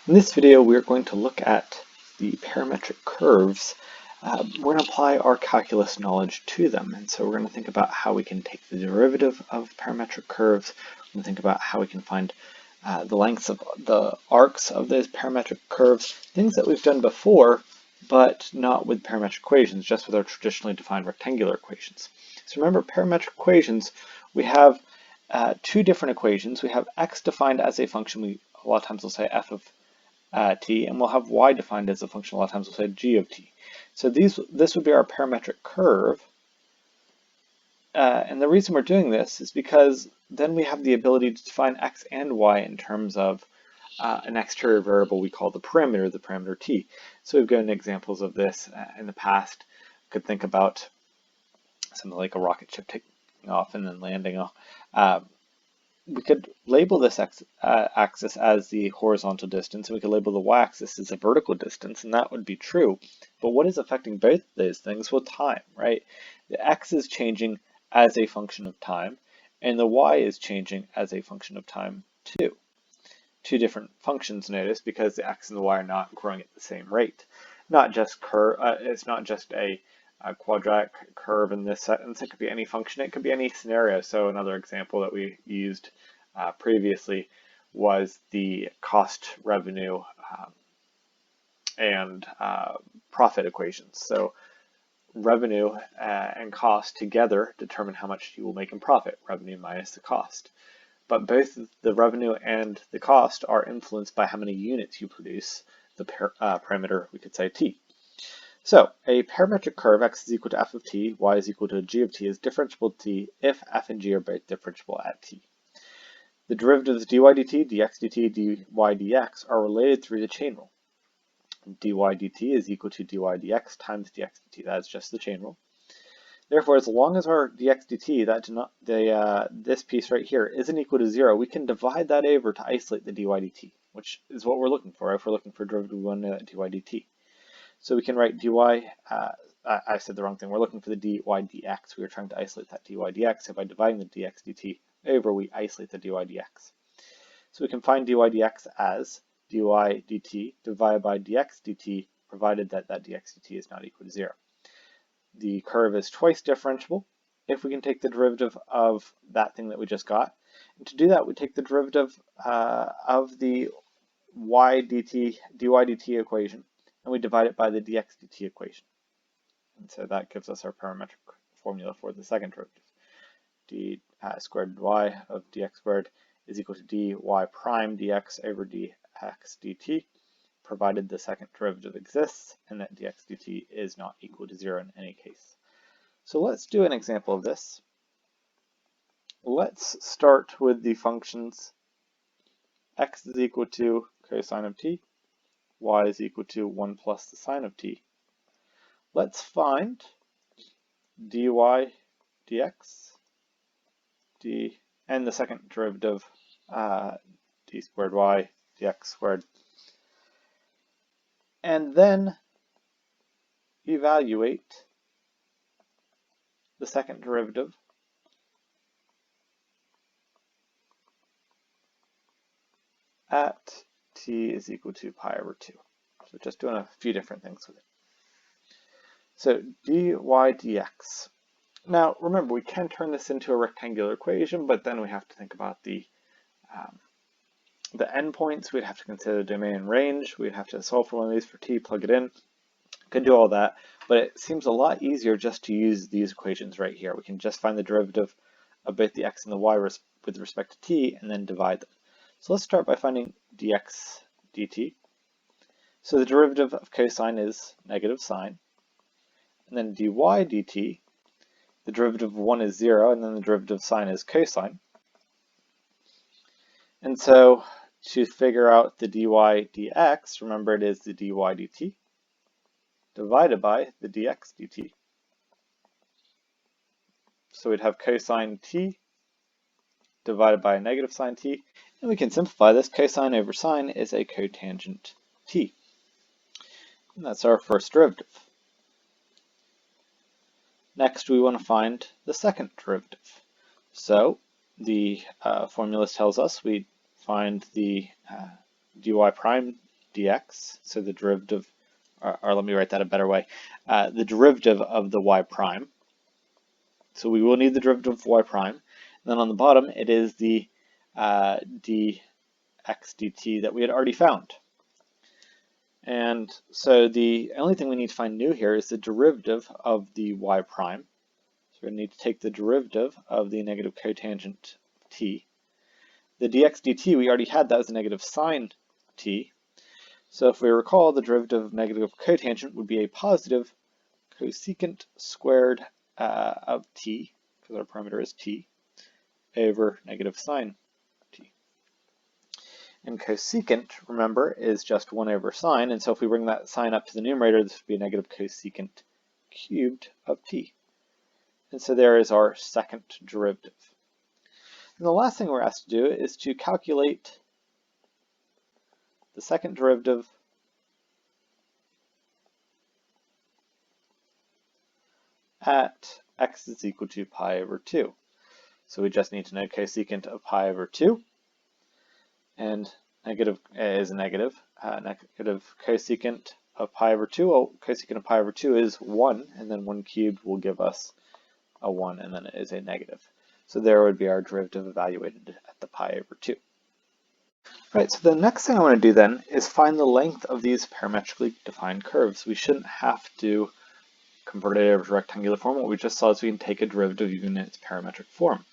In this video, we're going to look at the parametric curves. We're going to apply our calculus knowledge to them. And so we're going to think about how we can take the derivative of parametric curves. We're going to think about how we can find the lengths of the arcs of those parametric curves, things that we've done before, but not with parametric equations, just with our traditionally defined rectangular equations. So remember, parametric equations, we have two different equations. We have x defined as a function. A lot of times we'll say f of t, and we'll have y defined as a function. A lot of times we'll say g of t. So this would be our parametric curve. And the reason we're doing this is because then we have the ability to define x and y in terms of an exterior variable we call the parameter t. So we've given examples of this in the past. We could think about something like a rocket ship taking off and then landing. We could label this axis as the horizontal distance, and we could label the y-axis as a vertical distance, and that would be true. But what is affecting both of those things? Well, time, right? The x is changing as a function of time, and the y is changing as a function of time too. Two different functions, notice, because the x and the y are not growing at the same rate. Not just curve. It's not just a quadratic curve in this sentence. It could be any function. It could be any scenario. So another example that we used previously was the cost, revenue, and profit equations. So revenue and cost together determine how much you will make in profit, revenue minus the cost. But both the revenue and the cost are influenced by how many units you produce, the parameter, we could say t. So a parametric curve, x is equal to f of t, y is equal to g of t, is differentiable to t if f and g are both differentiable at t. The derivatives dy dt, dx dt, dy dx are related through the chain rule. Dy dt is equal to dy dx times dx dt. That's just the chain rule. Therefore, as long as our dx dt, this piece right here, isn't equal to 0, we can divide that over to isolate the dy dt, which is what we're looking for. If we're looking for derivative, we want to know that dy dt. So we can write dy, I said the wrong thing, we're looking for the dy dx. We were trying to isolate that dy dx, so by dividing the dx dt over, we isolate the dy dx. So we can find dy dx as dy dt divided by dx dt, provided that that dx dt is not equal to 0. The curve is twice differentiable if we can take the derivative of that thing that we just got. And to do that, we take the derivative of the dy dt equation, and we divide it by the dx dt equation. And so that gives us our parametric formula for the second derivative. d squared y of dx squared is equal to dy prime dx over dx dt, provided the second derivative exists and that dx dt is not equal to 0 in any case. So let's do an example of this. Let's start with the functions x is equal to cosine of t, y is equal to 1 plus the sine of t. Let's find dy dx, and the second derivative, d squared y dx squared, and then evaluate the second derivative at t is equal to pi over 2. So just doing a few different things with it. So dy dx. Now remember, we can turn this into a rectangular equation, but then we have to think about the endpoints. We'd have to consider the domain and range. We'd have to solve for one of these for t, plug it in. Could do all that, but it seems a lot easier just to use these equations right here. We can just find the derivative of both the x and the y with respect to t, and then divide them. So let's start by finding dx dt. So the derivative of cosine is negative sine. And then dy dt, the derivative of 1 is 0, and then the derivative of sine is cosine. And so to figure out the dy dx, remember it is the dy dt divided by the dx dt. So we'd have cosine t divided by a negative sine t, and we can simplify this. Cosine over sine is a cotangent t. And that's our first derivative. Next, we want to find the second derivative. So the formula tells us we find the dy prime dx, so the derivative, or let me write that a better way, the derivative of the y prime. So we will need the derivative of y prime. And then on the bottom, it is the dx dt that we had already found. And so the only thing we need to find new here is the derivative of the y prime. So we're going to need to take the derivative of the negative cotangent t. The dx dt we already had, that was a negative sine t. So if we recall, the derivative of negative cotangent would be a positive cosecant squared of t, because our parameter is t, over negative sine t. And cosecant, remember, is just 1 over sine, and so if we bring that sine up to the numerator, this would be a negative cosecant cubed of t. And so there is our second derivative. And the last thing we're asked to do is to calculate the second derivative at x is equal to pi over 2. So we just need to know cosecant of pi over 2, and negative is a negative. Negative cosecant of pi over 2, well, cosecant of pi over 2 is 1, and then 1 cubed will give us a 1, and then it is a negative. So there would be our derivative evaluated at the pi over 2. Right, so the next thing I want to do then is find the length of these parametrically defined curves. We shouldn't have to convert it over to rectangular form. What we just saw is we can take a derivative using its parametric form.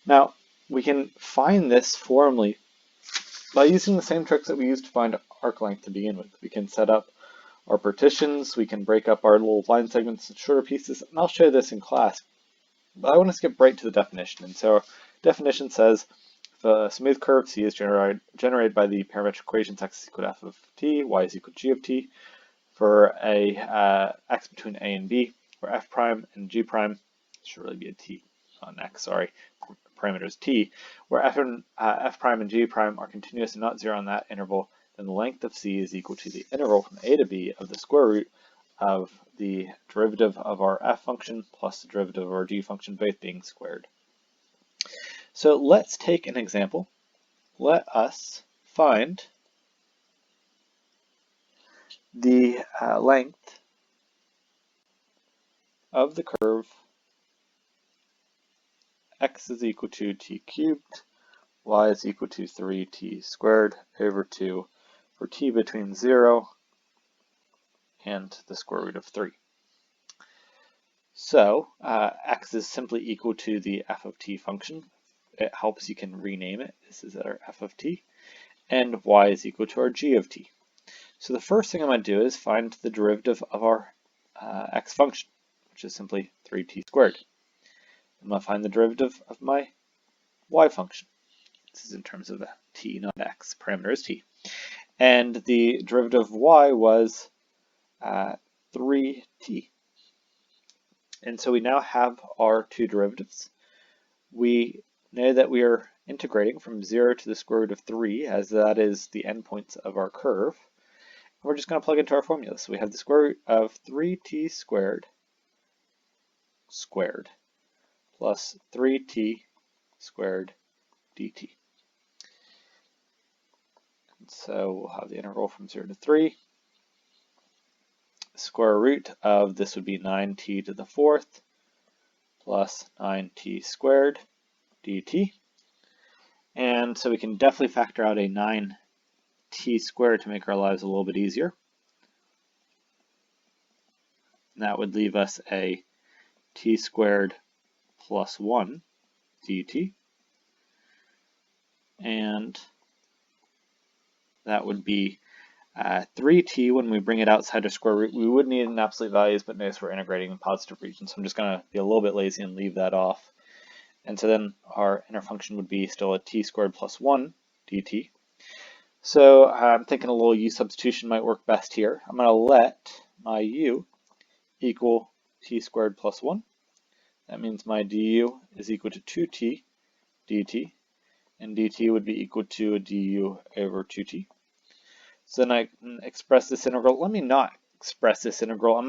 Now, we can find this formally by using the same tricks that we used to find arc length to begin with. We can set up our partitions, we can break up our little line segments into shorter pieces, and I'll show this in class. But I want to skip right to the definition. And so our definition says, if a smooth curve C is generated by the parametric equations x is equal to f of t, y is equal to g of t, for a x between a and b, where f prime and g prime, should really be a t on x, sorry, parameter is t, where f prime and g prime are continuous and not zero on that interval, then the length of C is equal to the interval from a to b of the square root of the derivative of our f function plus the derivative of our g function, both being squared. So let's take an example. Let us find the length of the curve x is equal to t cubed, y is equal to 3t squared over 2 for t between 0 and the square root of 3. So x is simply equal to the f of t function. It helps, you can rename it. This is our f of t. And y is equal to our g of t. So the first thing I'm going to do is find the derivative of our x function, which is simply 3t squared. I'm going to find the derivative of my y function. This is in terms of t, not x. Parameter is t. And the derivative of y was 3t. And so we now have our two derivatives. We know that we are integrating from 0 to the square root of 3, as that is the endpoints of our curve. And we're just going to plug into our formula. So we have the square root of 3t squared plus 3t squared dt. And so we'll have the integral from 0 to 3. The square root of this would be 9t to the 4th plus 9t squared dt. And so we can definitely factor out a 9t squared to make our lives a little bit easier. And that would leave us a t squared plus 1 dt. And that would be 3t when we bring it outside of square root. We would need an absolute values, but notice we're integrating in positive regions. So I'm just going to be a little bit lazy and leave that off. And so then our inner function would be still a t squared plus 1 dt. So I'm thinking a little u substitution might work best here. I'm going to let my u equal t squared plus 1. That means my du is equal to 2t dt, and dt would be equal to a du over 2t. So then I can express this integral. Let me not express this integral.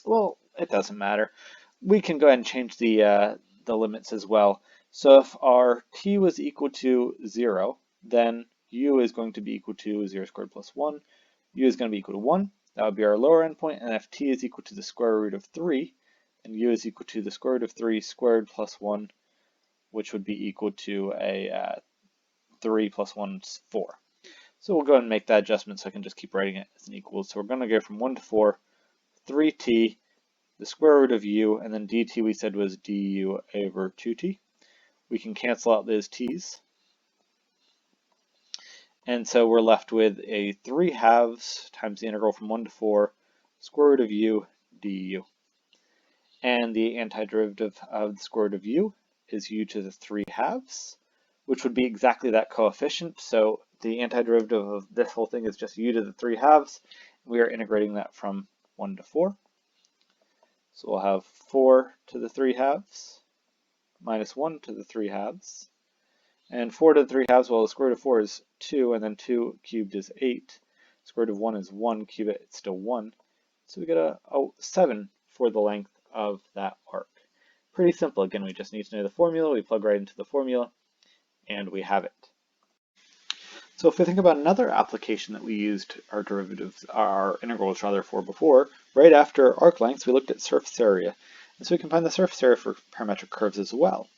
Well, it doesn't matter. We can go ahead and change the limits as well. So if our t was equal to 0, then u is going to be equal to 0 squared plus 1. U is going to be equal to 1. That would be our lower endpoint. And if t is equal to the square root of 3, then u is equal to the square root of 3 squared plus 1, which would be equal to a 3 plus 1 is 4. So we'll go ahead and make that adjustment so I can just keep writing it as an equal. So we're going to go from 1 to 4, 3t, the square root of u, and then dt we said was du over 2t. We can cancel out those t's. And so we're left with a 3/2 times the integral from 1 to 4, square root of u du. And the antiderivative of the square root of u is u to the 3/2, which would be exactly that coefficient. So the antiderivative of this whole thing is just u to the 3/2. We are integrating that from 1 to 4. So we'll have 4 to the 3/2 minus 1 to the 3/2. And 4 to the 3/2, well, the square root of 4 is 2, and then 2 cubed is 8. Square root of 1 is 1, cube it, it's still 1. So we get a 7 for the length of that arc. Pretty simple. Again, we just need to know the formula. We plug right into the formula, and we have it. So if we think about another application that we used our derivatives, our integrals rather, for before, right after arc lengths, we looked at surface area. And so we can find the surface area for parametric curves as well.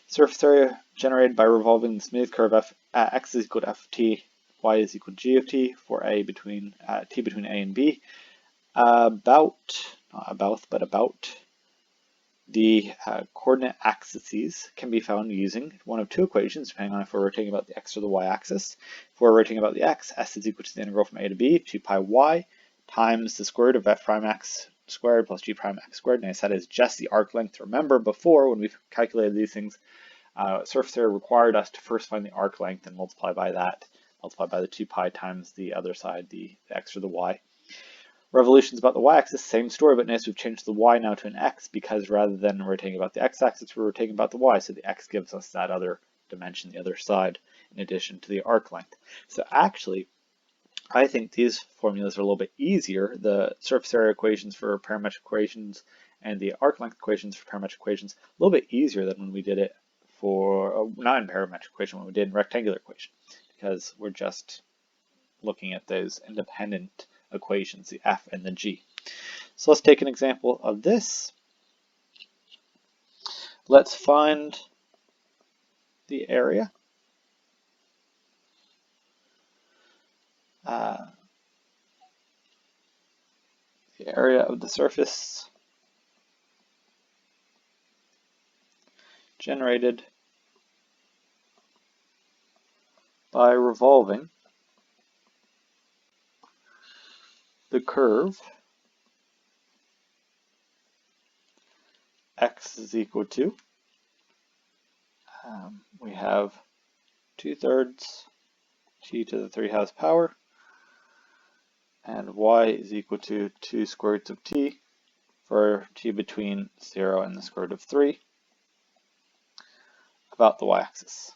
Surface area generated by revolving the smooth curve f at x is equal to f of t, y is equal to g of t for a between t between a and b. About the coordinate axes can be found using one of two equations, depending on if we're rotating about the x or the y axis. If we're rotating about the x, s is equal to the integral from a to b, 2 pi y, times the square root of f prime x squared plus g prime x squared. And I said is just the arc length. Remember before, when we've calculated these things, surface area required us to first find the arc length and multiply by that, multiply by the 2 pi times the other side, the x or the y. Revolutions about the y-axis, same story, but notice we've changed the y now to an x because rather than rotating about the x-axis, we're rotating about the y. So the x gives us that other dimension, the other side, in addition to the arc length. So actually, I think these formulas are a little bit easier. The surface area equations for parametric equations and the arc length equations for parametric equations a little bit easier than when we did it for, not in parametric equation, when we did in rectangular equation, because we're just looking at those independent equations, the f and the g. So let's take an example of this. Let's find the area. The area of the surface generated by revolving the curve x is equal to, we have 2/3 t to the 3/2 power, and y is equal to 2 square roots of t for t between 0 and the square root of 3 about the y-axis.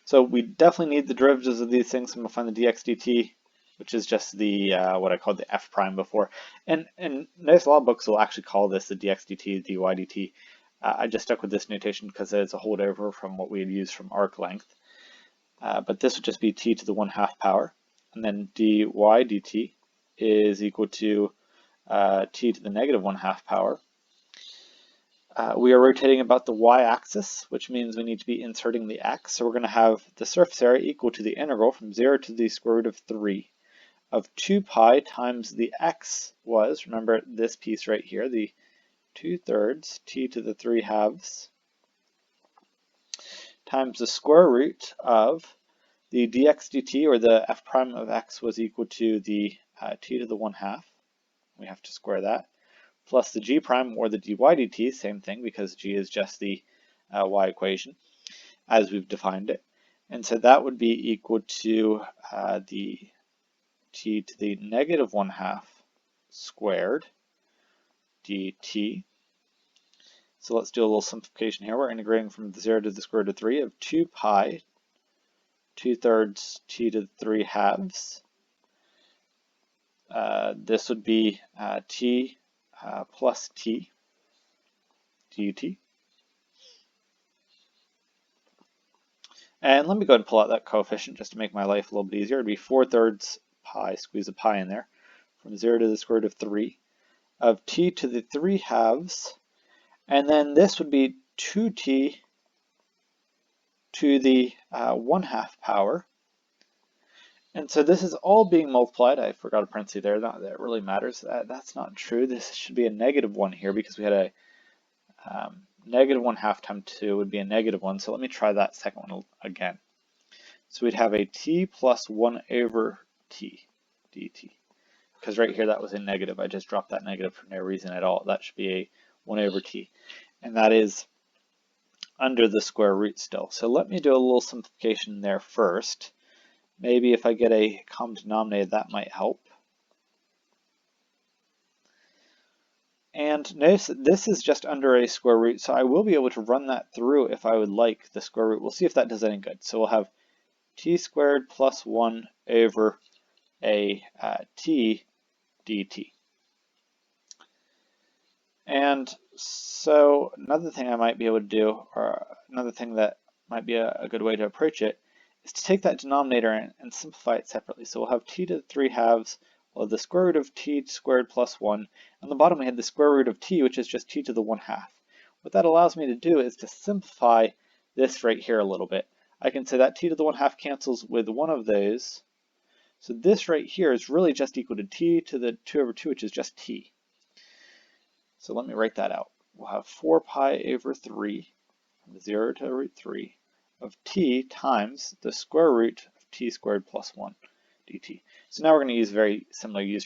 So we definitely need the derivatives of these things. I'm going to find the dx dt, which is just the what I called the f prime before. And notice a lot of books will actually call this the dx dt, dy dt. I just stuck with this notation because it's a holdover from what we had used from arc length. But this would just be t to the 1/2 power. And then dy dt is equal to t to the negative 1/2 power. We are rotating about the y-axis, which means we need to be inserting the x. So we're going to have the surface area equal to the integral from 0 to the square root of 3 of 2 pi times the x was, remember this piece right here, the 2/3 t to the 3/2 times the square root of the dx dt, or the f prime of x, was equal to the t to the 1/2. We have to square that, plus the g prime, or the dy dt, same thing because g is just the y equation as we've defined it. And so that would be equal to the t to the negative 1/2 squared dt. So let's do a little simplification here. We're integrating from 0 to the square root of 3 of 2 pi 2/3 t to the 3/2. This would be t plus t dut. And let me go ahead and pull out that coefficient just to make my life a little bit easier. It'd be 4/3 pi, squeeze a pi in there, from 0 to the square root of 3, of t to the 3/2, and then this would be 2t to the 1/2 power. And so this is all being multiplied. I forgot a parenthesis there. Not that it really matters. That's not true. This should be a -1 here because we had a -1/2 times 2 would be a -1. So let me try that second one again. So we'd have a t plus 1 over t dt. Because right here that was a negative. I just dropped that negative for no reason at all. That should be a 1 over t. And that is under the square root still. So let me do a little simplification there first. Maybe if I get a common denominator, that might help. And notice that this is just under a square root, so I will be able to run that through if I would like the square root. We'll see if that does any good. So we'll have t squared plus 1 over a t dt. And so another thing I might be able to do, or another thing that might be a good way to approach it, is to take that denominator and simplify it separately. So we'll have t to the 3/2, we'll have the square root of t squared plus 1. On the bottom we had the square root of t, which is just t to the 1/2. What that allows me to do is to simplify this right here a little bit. I can say that t to the 1/2 cancels with one of those. So this right here is really just equal to t to the 2 over 2, which is just t. So let me write that out. We'll have 4 pi over 3, from 0 to root 3, of t times the square root of t squared plus 1 dt. So now we're going to use a very similar u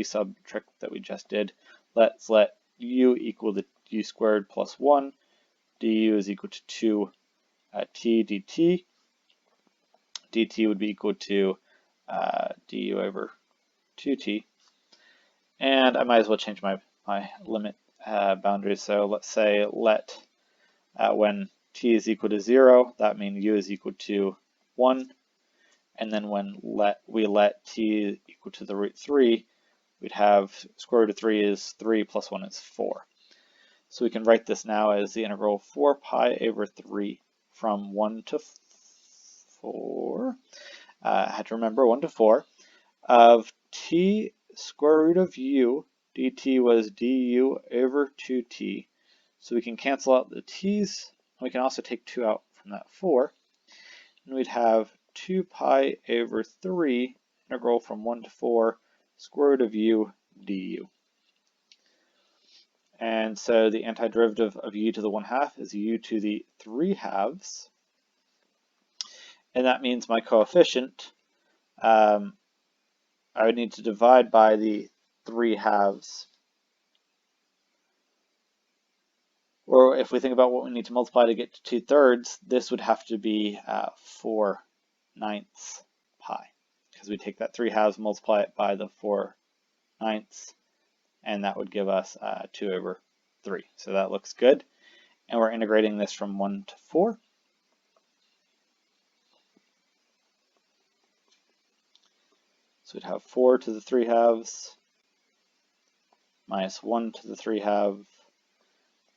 sub trick that we just did. Let's let u equal to u squared plus 1. du is equal to 2 t dt. dt would be equal to du over 2t. And I might as well change my limit boundary. So let's say when t is equal to 0, that means u is equal to 1. And then when we let t equal to the root 3, we'd have square root of 3 is 3 plus 1 is 4. So we can write this now as the integral 4 pi over 3 from 1 to 4. I had to remember 1 to 4 of t square root of u dt was du over 2t. So we can cancel out the t's, and we can also take 2 out from that 4. And we'd have 2 pi over 3 integral from 1 to 4 square root of u du. And so the antiderivative of u to the 1/2 is u to the 3/2. And that means my coefficient, I would need to divide by the 3/2. Or if we think about what we need to multiply to get to 2/3, this would have to be 4/9 pi. Because we take that 3/2, multiply it by the 4/9, and that would give us 2 over 3. So that looks good. And we're integrating this from 1 to 4. So we'd have 4 to the 3/2 minus 1 to the 3/2.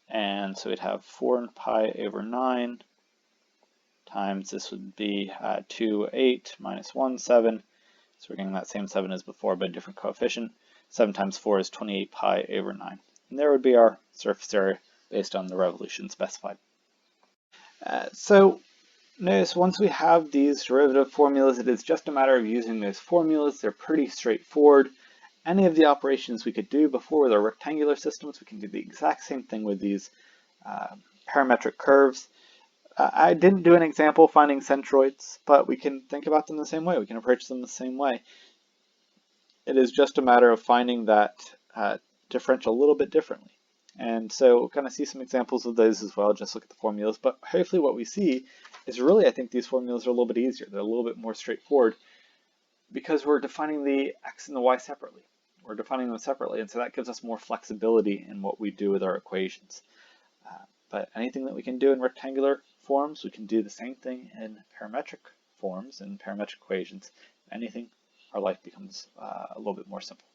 And so we'd have 4 pi over 9 times, this would be 2, 8, minus 1, 7. So we're getting that same 7 as before, but a different coefficient. 7 times 4 is 28 pi over 9. And there would be our surface area based on the revolution specified. So notice once we have these derivative formulas, it is just a matter of using those formulas. They're pretty straightforward. Any of the operations we could do before with our rectangular systems, we can do the exact same thing with these parametric curves. I didn't do an example finding centroids, but we can think about them the same way. We can approach them the same way. It is just a matter of finding that differential a little bit differently. And so we'll kind of see some examples of those as well, just look at the formulas. But hopefully what we see is really, I think these formulas are a little bit easier. They're a little bit more straightforward because we're defining the x and the y separately. We're defining them separately, and so that gives us more flexibility in what we do with our equations. But anything that we can do in rectangular forms, we can do the same thing in parametric forms and parametric equations. Anything, our life becomes a little bit more simple.